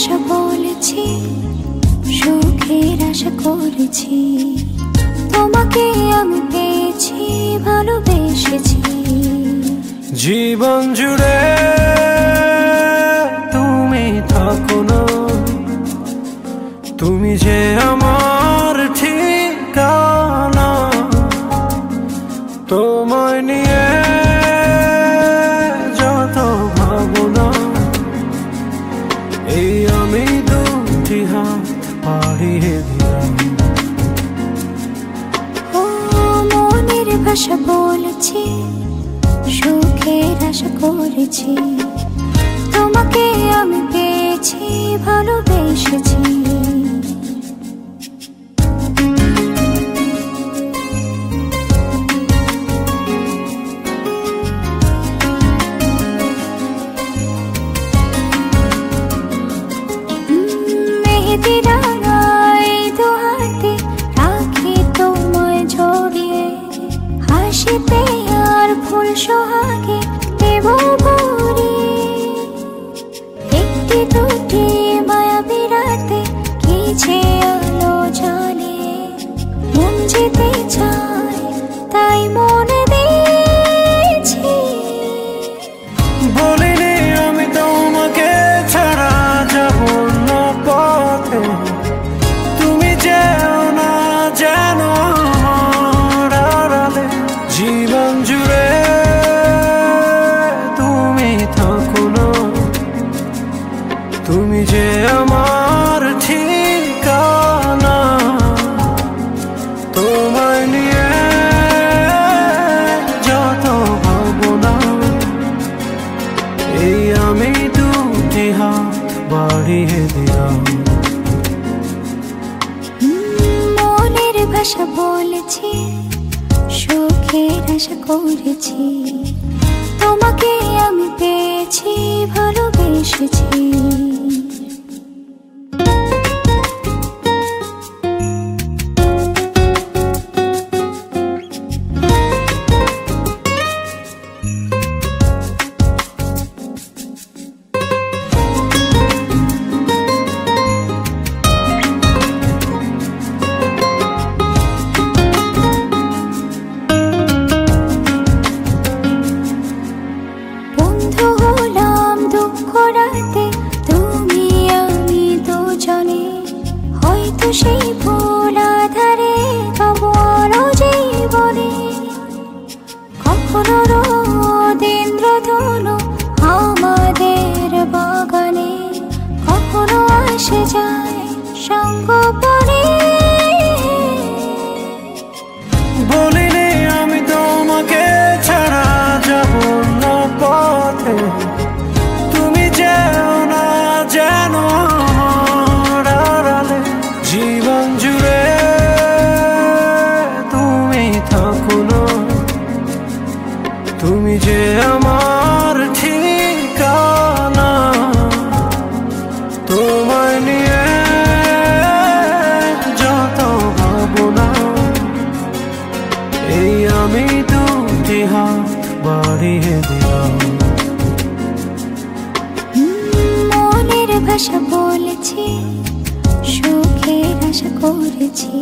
ভাষা বলেছি, সুখের আশা করেছি, তোমাকে আমি পেয়েছি, ভালোবেসেছি। জীবন জুড়ে তুমি থাকো না, তুমি যে আমার ঠিকানা। তোমায় নিয়ে যত ভাবনা, এই আমি দুটি হাত বাড়িয়ে দিলাম। ও মনের ভাষা বলেছি, সুখের আশা করেছি, তোমাকে আমি পেয়েছি, ভালোবেসেছি। মেহেদি রাঙায় দু হাতে রাখি তোমায় জড়িয়ে, হাসিতে আর ফুল সোহাগে দেব ভরিয়ে। একটি দুটি মায়াবী রাতে কি যে আলো জ্বালিয়ে, মন যেতে চায় তাই মনে দিয়েছি। বলিনি আমি তোমাকে ছাড়া যাব না পথে, তুমি যেও না যেন আমার আড়ালে। জীবন জুড়ে তুমি থাকো না, তুমি যে আমার ঠিকানা। তোমায় নিয়ে যত ভাবনা, এই আমি দুটি হাত বাড়িয়ে দিলাম। মনের ভাষা বলেছি, সুখের আশা করেছি, তোমাকে আমি পেয়েছি, ভালোবেসেছি। বন্ধু হলাম দুঃখ রাতে, তুমি আমি দুজনে, হয়তো সেই ফুল আধারে তবু আলো জীবনে। কখনো রোদ ইন্দ্রধনু আমাদের বাগানে, কখনো আসে যায় সঙ্গপনে। বলিনি আমি তোমাকে ছাড়া যাব না পথে, তুমি যেও না যেন আমার আড়ালে। জীবন জুড়ে তুমি থাকো না, তুমি যে আমার ঠিকানা। তোমায় নিয়ে যত ভাবনা, এই আমি দুটি হাত বাড়িয়ে দিলাম। মনের ভাষা বলেছি, সুখের আশা করেছি,